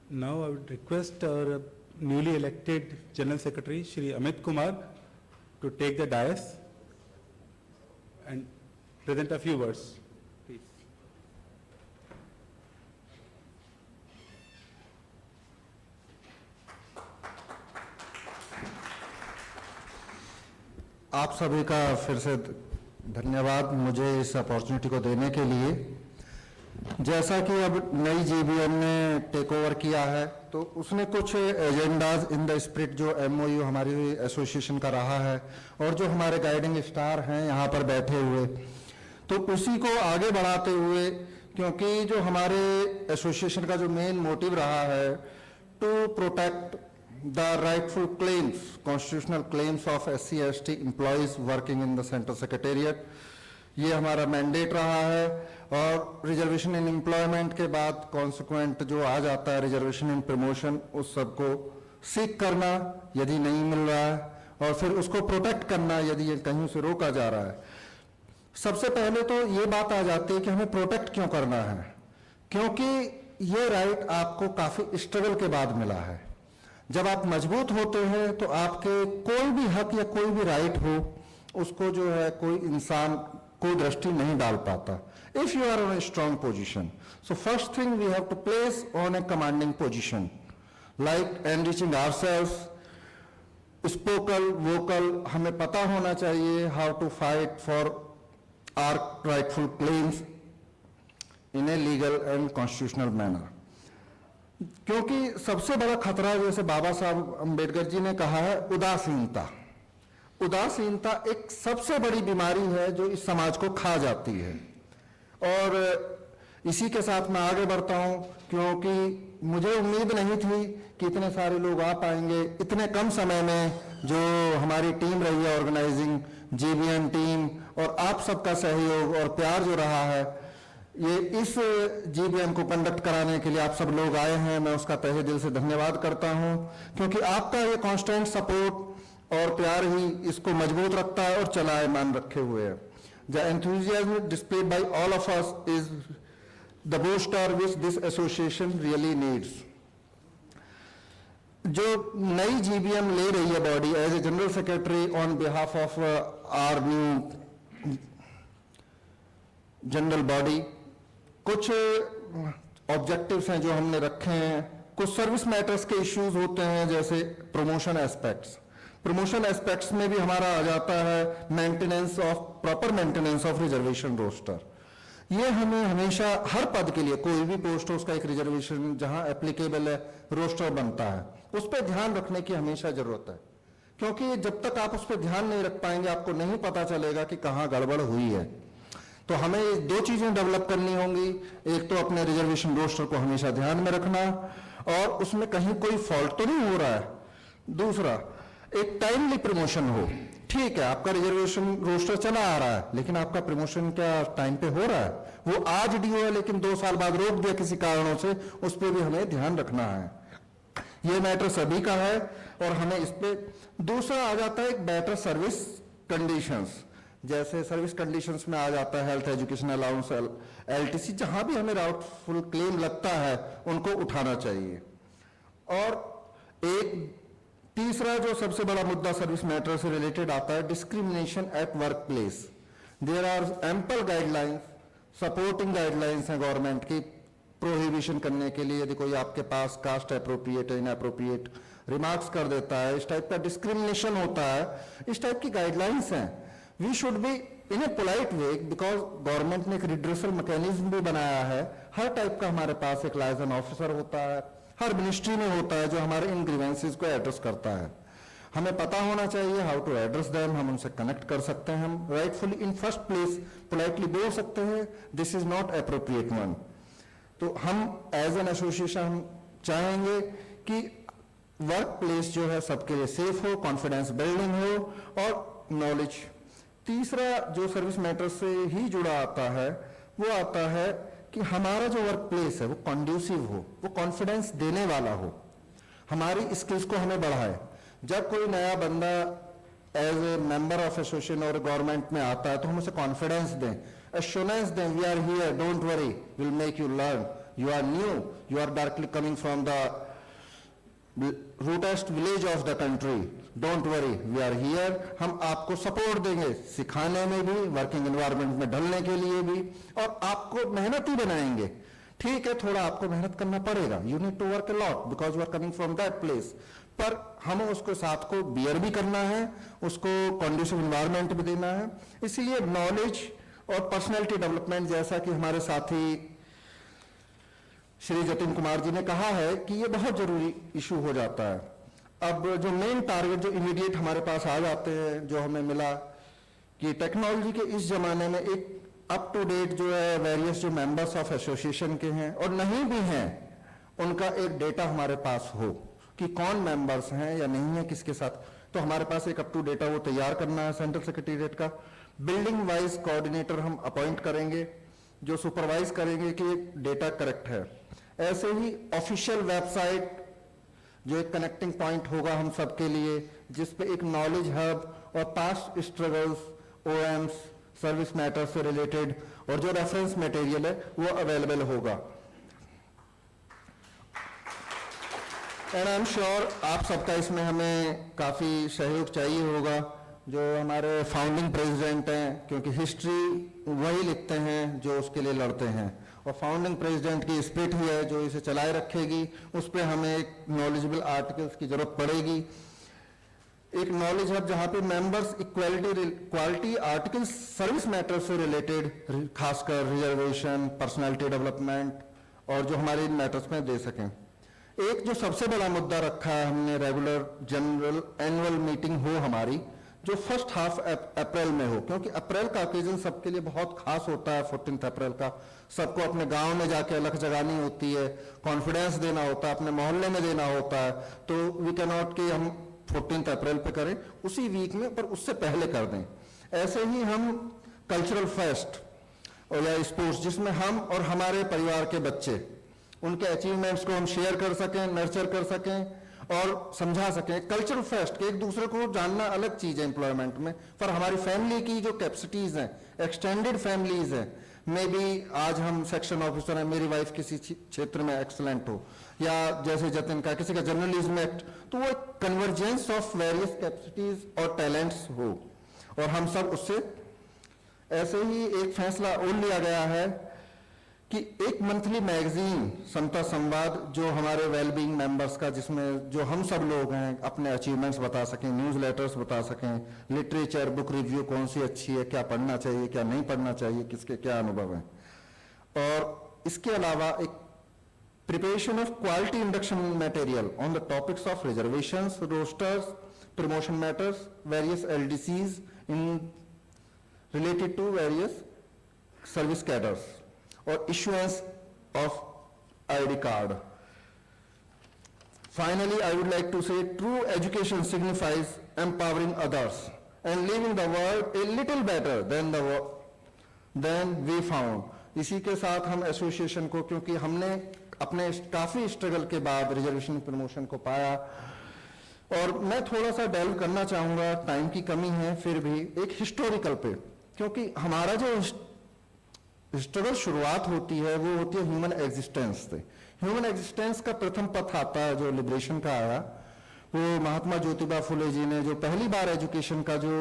Now I would request our newly elected General Secretary, Shri Amit Kumar, to take the dais and present a few words, please. आप सभी का फिर से धन्यवाद मुझे इस अपॉर्चुनिटी को देने के लिए। जैसा कि अब नई जीबीएम ने टेक ओवर किया है तो उसने कुछ एजेंडाज इन द स्पिरिट जो एमओयू हमारी एसोसिएशन का रहा है और जो हमारे गाइडिंग स्टार हैं यहाँ पर बैठे हुए, तो उसी को आगे बढ़ाते हुए, क्योंकि जो हमारे एसोसिएशन का जो मेन मोटिव रहा है to protect the rightful claims, constitutional claims of SC/ST employees working in the Central Secretariat, ये हमारा मैंडेट रहा है। और रिजर्वेशन इन एम्प्लॉयमेंट के बाद कॉन्सिक्वेंट जो आ जाता है रिजर्वेशन इन प्रमोशन, उस सबको सीख करना यदि नहीं मिल रहा है और फिर उसको प्रोटेक्ट करना यदि ये कहीं से रोका जा रहा है। सबसे पहले तो ये बात आ जाती है कि हमें प्रोटेक्ट क्यों करना है, क्योंकि ये राइट आपको काफी स्ट्रगल के बाद मिला है। जब आप मजबूत होते हैं तो आपके कोई भी हक या कोई भी राइट हो उसको जो है कोई इंसान कोई दृष्टि नहीं डाल पाता। If you are on a strong position, so first thing we have to place on a commanding position, like enriching ourselves, स्पोकल वोकल, हमें पता होना चाहिए how to fight for our rightful claims in a legal and constitutional manner. क्योंकि सबसे बड़ा खतरा, जैसे बाबा साहब अंबेडकर जी ने कहा है, उदासीनता। उदासीनता एक सबसे बड़ी बीमारी है जो इस समाज को खा जाती है। और इसी के साथ मैं आगे बढ़ता हूं, क्योंकि मुझे उम्मीद नहीं थी कि इतने सारे लोग आ पाएंगे इतने कम समय में। जो हमारी टीम रही है ऑर्गेनाइजिंग जीबीएम टीम और आप सबका सहयोग और प्यार जो रहा है, ये इस जीबीएम को कंडक्ट कराने के लिए आप सब लोग आए हैं, मैं उसका तहे दिल से धन्यवाद करता हूं। क्योंकि आपका ये कांस्टेंट सपोर्ट और प्यार ही इसको मजबूत रखता है और चलायमान रखे हुए है। The enthusiasm displayed by all of us is the booster which this association really needs. जो नई जीबीएम ले रही है body as a general secretary on behalf of our new general body, कुछ ऑब्जेक्टिव्स हैं जो हमने रखे हैं। कुछ सर्विस मैटर्स के इश्यूज होते हैं, जैसे प्रमोशन एस्पेक्ट्स। प्रमोशन एस्पेक्ट्स में भी हमारा आ जाता है maintenance of proper maintenance of reservation roster. ये हमें हमेशा हर पद के लिए, कोई भी पोस्ट हो उसका एक रिजर्वेशन जहां एप्लीकेबल है रोस्टर बनता है, उस पर ध्यान रखने की हमेशा जरूरत है। क्योंकि जब तक आप उस पर ध्यान नहीं रख पाएंगे आपको नहीं पता चलेगा कि कहां गड़बड़ हुई है। तो हमें दो चीजें डेवलप करनी होंगी, एक तो अपने रिजर्वेशन रोस्टर को हमेशा ध्यान में रखना और उसमें कहीं कोई फॉल्ट तो नहीं हो रहा है। दूसरा, एक टाइमली प्रमोशन हो। ठीक है, आपका रिजर्वेशन रोस्टर चला आ रहा है, लेकिन आपका प्रमोशन क्या टाइम पे हो रहा है? वो आज डी है लेकिन 2 साल बाद रोक दिया किसी कारणों से, उस पर भी हमें ध्यान रखना है। ये मैटर सभी का है और हमें इस पे। दूसरा आ जाता है एक बेटर सर्विस कंडीशंस, जैसे सर्विस कंडीशंस में आ जाता है हेल्थ एजुकेशन अलाउंस, एलटीसी, जहां भी हमें राउटफुल क्लेम लगता है उनको उठाना चाहिए। और एक तीसरा जो सबसे बड़ा मुद्दा सर्विस मैटर से रिलेटेड आता है, discrimination at work place. There are ample guidelines, supporting guidelines हैं गवर्नमेंट की प्रोहिबिशन करने के लिए। यदि कोई आपके पास कास्ट अप्रोप्रिएट है, इनअप्रोप्रिएट रिमार्क्स कर देता है, इस टाइप का डिस्क्रिमिनेशन होता है, इस टाइप की गाइडलाइंस हैं। We should be in a polite way, because government ने एक रिड्रेसल मैकेनिज्म भी बनाया है। हर टाइप का हमारे पास एक लाइजन ऑफिसर होता है, हर मिनिस्ट्री में होता है, जो हमारे इन ग्रीवेंसेस को एड्रेस करता है। हमें पता होना चाहिए हाउ टू एड्रेस देम, हम उनसे कनेक्ट कर सकते हैं, हम rightfully in first place politely बोल सकते हैं this is not appropriate one. तो हम एज एन एसोसिएशन चाहेंगे कि वर्क प्लेस जो है सबके लिए सेफ हो, कॉन्फिडेंस बिल्डिंग हो और नॉलेज। तीसरा जो सर्विस मैटर से ही जुड़ा आता है वो आता है कि हमारा जो वर्क प्लेस है वो कंड्यूसिव हो, वो कॉन्फिडेंस देने वाला हो, हमारी स्किल्स को हमें बढ़ाए। जब कोई नया बंदा as a member of association और गवर्नमेंट में आता है तो हम उसे कॉन्फिडेंस दें, एश्योरेंस दें, we are here, don't worry, will make you learn, you are new, you are directly coming from the rootest village of the country, don't worry, we are here. हम आपको सपोर्ट देंगे सिखाने में भी, working environment में ढलने के लिए भी, और आपको मेहनती बनाएंगे। ठीक है, थोड़ा आपको मेहनत करना पड़ेगा, you need to work a lot because you are coming from that place, पर हमें उसको साथ को बियर भी करना है, उसको कंडीसिव एनवायरनमेंट भी देना है। इसीलिए नॉलेज और पर्सनैलिटी डेवलपमेंट, जैसा कि हमारे साथी श्री जतिन कुमार जी ने कहा है कि ये बहुत जरूरी इशू हो जाता है। अब जो मेन टारगेट जो इमीडिएट हमारे पास आ जाते हैं, जो हमें मिला कि टेक्नोलॉजी के इस जमाने में एक अप टू डेट जो है वेरियस जो मेंबर्स ऑफ एसोसिएशन के हैं और नहीं भी हैं, उनका एक डेटा हमारे पास हो कि कौन मेंबर्स हैं या नहीं है किसके साथ। तो हमारे पास एक अप टू डेटा वो तैयार करना है सेंट्रल सेक्रेटेरिएट का। बिल्डिंग वाइज कोऑर्डिनेटर हम अपॉइंट करेंगे जो सुपरवाइज करेंगे कि डेटा करेक्ट है। ऐसे ही ऑफिशियल वेबसाइट जो एक कनेक्टिंग पॉइंट होगा हम सबके लिए, जिस पे एक नॉलेज हब और पास्ट स्ट्रगल्स, ओएम्स, सर्विस मैटर्स से रिलेटेड और जो रेफरेंस मटेरियल है वो अवेलेबल होगा। एंड आई एम श्योर आप सबका इसमें हमें काफी सहयोग चाहिए होगा, जो हमारे फाउंडिंग प्रेसिडेंट हैं, क्योंकि हिस्ट्री वही लिखते हैं जो उसके लिए लड़ते हैं, और फाउंडिंग प्रेसिडेंट की स्पिरिट ही है जो इसे चलाए रखेगी। उस पर हमें एक नॉलेजेबल आर्टिकल्स की जरूरत पड़ेगी, एक नॉलेज हब जहां पे members quality articles service matter से रिलेटेड, खासकर रिजर्वेशन, पर्सनालिटी डेवलपमेंट और जो हमारे मैटर्स में दे सकें। एक जो सबसे बड़ा मुद्दा रखा है हमने, रेगुलर जनरल एनुअल मीटिंग हो हमारी, जो फर्स्ट हाफ अप्रैल में हो, क्योंकि अप्रैल का ओकेजन सबके लिए बहुत खास होता है। 14 अप्रैल का सबको अपने गांव में जाके अलग जगानी होती है, कॉन्फिडेंस देना होता है, अपने मोहल्ले में देना होता है। तो वी कैन नॉट कि हम 14 अप्रैल पे करें, उसी वीक में, पर उससे पहले कर दें। ऐसे ही हम कल्चरल फेस्ट और या स्पोर्ट्स, जिसमें हम और हमारे परिवार के बच्चे उनके अचीवमेंट्स को हम शेयर कर सकें, नर्चर कर सकें और समझा सकें। कल्चरल फेस्ट के एक दूसरे को जानना अलग चीज है एम्प्लॉयमेंट में, पर हमारी फैमिली की जो कैपेसिटीज हैं, एक्सटेंडेड फैमिलीज हैं, मे बी आज हम सेक्शन ऑफिसर हैं, मेरी वाइफ किसी क्षेत्र में एक्सलेंट हो, या जैसे जतिन का किसी का जर्नलिज्म एक्ट, तो वो कन्वर्जेंस ऑफ वेरियस कैपेसिटीज और टैलेंट्स हो, और हम सब उससे। ऐसे ही एक फैसला और लिया गया है कि एक मंथली मैगजीन समता संवाद, जो हमारे वेलबींग मेंबर्स का, जिसमें जो हम सब लोग हैं अपने अचीवमेंट्स बता सकें, न्यूज़ लेटर्स बता सकें, लिटरेचर बुक रिव्यू कौन सी अच्छी है, क्या पढ़ना चाहिए, क्या नहीं पढ़ना चाहिए, किसके क्या अनुभव हैं। और इसके अलावा एक preparation of quality induction material on the topics of reservations, rosters, promotion matters, various LDCs in related to various service cadres, और issuance of ID card. Finally, I would like to say true education signifies empowering others and leaving the world a little better than we found. इसी के साथ हम association को, क्योंकि हमने अपने काफी स्ट्रगल के बाद रिजर्वेशन प्रमोशन को पाया, और मैं थोड़ा सा डेल्व करना चाहूंगा, टाइम की कमी है फिर भी, एक हिस्टोरिकल पे, क्योंकि हमारा जो स्ट्रगल शुरुआत होती है वो होती है ह्यूमन एग्जिस्टेंस से। ह्यूमन एग्जिस्टेंस का प्रथम पथ आता है जो लिबरेशन का आया, वो महात्मा ज्योतिबा फुले जी ने जो पहली बार एजुकेशन का जो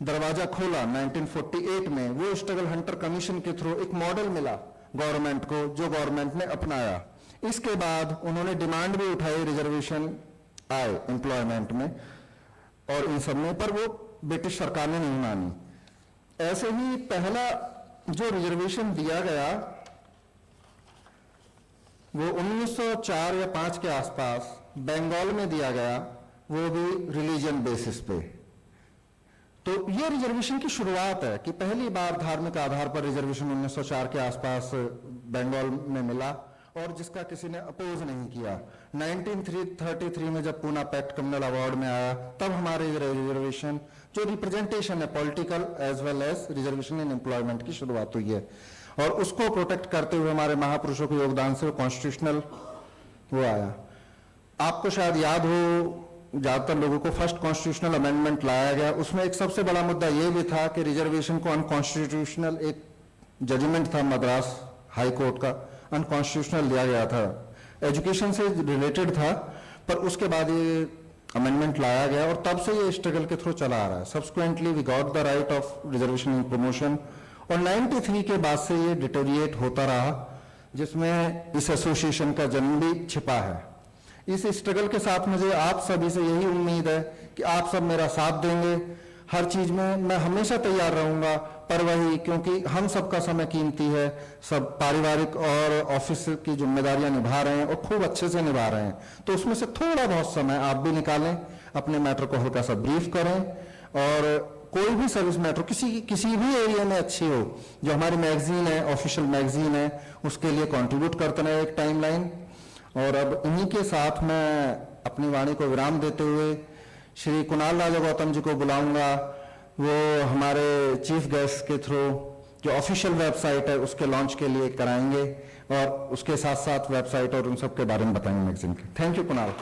दरवाजा खोला 1948 में, वो स्ट्रगल हंटर कमीशन के थ्रू एक मॉडल मिला गवर्नमेंट को, जो गवर्नमेंट ने अपनाया। इसके बाद उन्होंने डिमांड भी उठाई, रिजर्वेशन आए एम्प्लॉयमेंट में और इन सब में, पर वो ब्रिटिश सरकार ने नहीं मानी। ऐसे ही पहला जो रिजर्वेशन दिया गया वो 1904 या 5 के आसपास बंगाल में दिया गया, वो भी रिलीजन बेसिस पे। तो ये रिजर्वेशन की शुरुआत है कि पहली बार धार्मिक आधार पर रिजर्वेशन 1904 के आसपास बंगाल में मिला, और जिसका किसी ने अपोज नहीं किया। 1933 में जब पूना पैक्ट कम्युनल अवार्ड में आया, तब हमारे रिजर्वेशन जो रिप्रेजेंटेशन है political as well as reservation in employment की शुरुआत हुई है, और उसको प्रोटेक्ट करते हुए हमारे महापुरुषों के योगदान से कॉन्स्टिट्यूशनल वो आया। आपको शायद याद हो, ज्यादातर लोगों को फर्स्ट कॉन्स्टिट्यूशनल अमेंडमेंट लाया गया, उसमें एक सबसे बड़ा मुद्दा यह भी था कि रिजर्वेशन को अनकॉन्स्टिट्यूशनल, एक जजमेंट था मद्रास हाई कोर्ट का, अनकॉन्स्टिट्यूशनल दिया गया था, एजुकेशन से रिलेटेड था, पर उसके बाद ये अमेंडमेंट लाया गया और तब से ये स्ट्रगल के थ्रू चला आ रहा है। Subsequently we got the right of reservation in promotion और 93 के बाद से ये डिटोरिएट होता रहा, जिसमें इस एसोसिएशन का जन्म भी छिपा है। इस स्ट्रगल के साथ मुझे आप सभी से यही उम्मीद है कि आप सब मेरा साथ देंगे, हर चीज में मैं हमेशा तैयार रहूंगा, पर वही क्योंकि हम सबका समय कीमती है, सब पारिवारिक और ऑफिस की जिम्मेदारियां निभा रहे हैं और खूब अच्छे से निभा रहे हैं, तो उसमें से थोड़ा बहुत समय आप भी निकालें, अपने मैटर को हल्का सा ब्रीफ करें और कोई भी सर्विस मैटर किसी भी एरिया में अच्छी हो, जो हमारी मैगजीन है, ऑफिशियल मैगजीन है, उसके लिए कंट्रीब्यूट करते रहे एक टाइमलाइन। और अब इन्हीं के साथ मैं अपनी वाणी को विराम देते हुए श्री कुणाल राजा गौतम जी को बुलाऊंगा, वो हमारे चीफ गेस्ट के थ्रू जो ऑफिशियल वेबसाइट है उसके लॉन्च के लिए कराएंगे और उसके साथ साथ वेबसाइट और उन सब के बारे में बताएंगे मैगजीन के। Thank you Kunal.